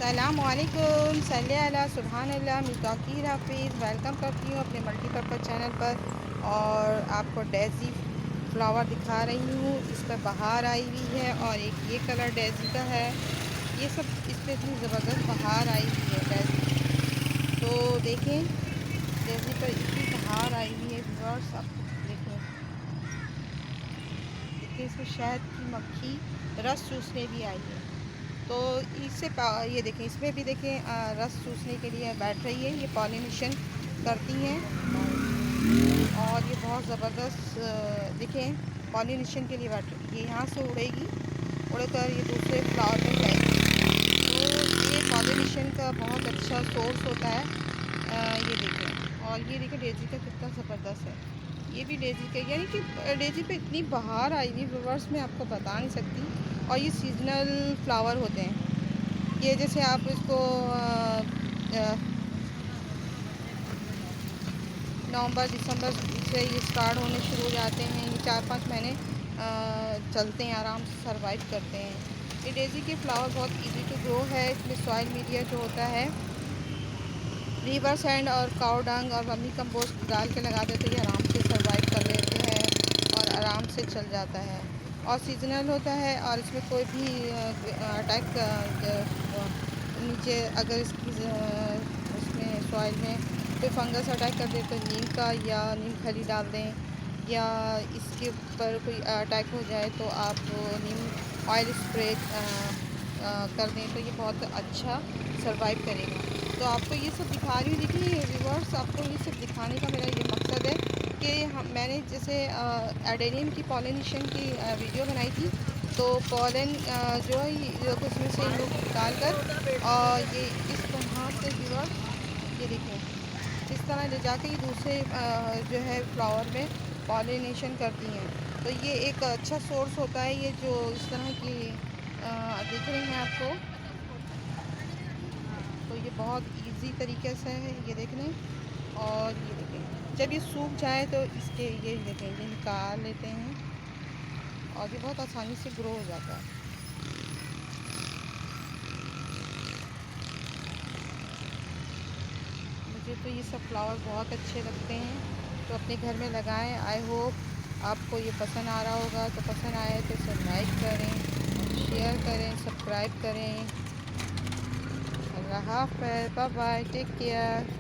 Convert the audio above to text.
अस्सलामुअलैकुम सल्ली अला सुब्हानल्लाह मिताकीर हाफिज़। वेलकम करती हूँ अपने मल्टीपर्पज़ चैनल पर और आपको डेज़ी फ्लावर दिखा रही हूँ। इस पर बहार आई हुई है और एक ये कलर डेज़ी का है। ये सब इस पर इतनी ज़बरदस्त बहार आई हुई है डेज़ी, तो देखें डेज़ी पर इतनी बहार आई हुई है व्यूअर्स। आप देखें देखिए इसमें शहद की मक्खी रस चूसने भी आई है। तो इससे ये देखें इसमें भी देखें रस चूसने के लिए बैठ रही है। ये पॉलिनेशन करती हैं और ये बहुत ज़बरदस्त देखें पॉलिनेशन के लिए बैठ रही है। ये यहाँ से उड़ेगी, उड़कर ये दूसरे फ्लावर में जाएगी। तो ये पॉलिनेशन का बहुत अच्छा सोर्स होता है। ये देखें और ये देखें डेज़ी का कितना ज़बरदस्त है। ये भी डेज़ी का, यानी कि डेज़ी पे इतनी बहार आई हुई व्यूअर्स मैं आपको बता नहीं सकती। और ये सीजनल फ्लावर होते हैं। ये जैसे आप इसको नवंबर दिसंबर से ये स्टार्ट होने शुरू हो जाते हैं। ये 4-5 महीने चलते हैं, आराम से सरवाइव करते हैं। ये डेज़ी के फ्लावर बहुत इजी टू ग्रो है। इसमें सॉइल मीडिया जो होता है रिवर सैंड और काऊ डंग और वर्मी कंपोस्ट डाल के लगा देते हैं। ये आराम से सरवाइव कर लेते हैं और आराम से चल जाता है और सीजनल होता है। और इसमें कोई भी अटैक नीचे अगर इसकी उसमें सॉइल में कोई फंगस अटैक कर दे तो नीम का या नीम खली डाल दें, या इसके ऊपर कोई अटैक हो जाए तो आप नीम ऑयल स्प्रे कर दें तो ये बहुत अच्छा सरवाइव करेगा। तो आपको ये सब दिखा रही हूँ। देखिए व्यूअर्स, आपको ये सब दिखाने का मेरा ये मकसद है कि मैंने जैसे एडेनियम की पॉलिनेशन की वीडियो बनाई थी। तो पॉलन जो है ये उसमें से लोग निकाल कर और ये इस तरह से व्यूअर्स ये देखें इस तरह ले जाके ये दूसरे जो है फ्लावर में पॉलिनेशन करती हैं। तो ये एक अच्छा सोर्स होता है। ये जो इस तरह की दिख रही हैं आपको, तो ये बहुत इजी तरीके से है ये देख लें। और ये देखें जब ये सूख जाए तो इसके ये देखें ये निकाल लेते हैं और ये बहुत आसानी से ग्रो हो जाता है। मुझे तो ये सब फ्लावर बहुत अच्छे लगते हैं, तो अपने घर में लगाएं। आई होप आपको ये पसंद आ रहा होगा। तो पसंद आए तो इसे लाइक करें, शेयर करें, सब्सक्राइब करें। अल्लाह हाफ़िज़, बाय बाय, टेक केयर।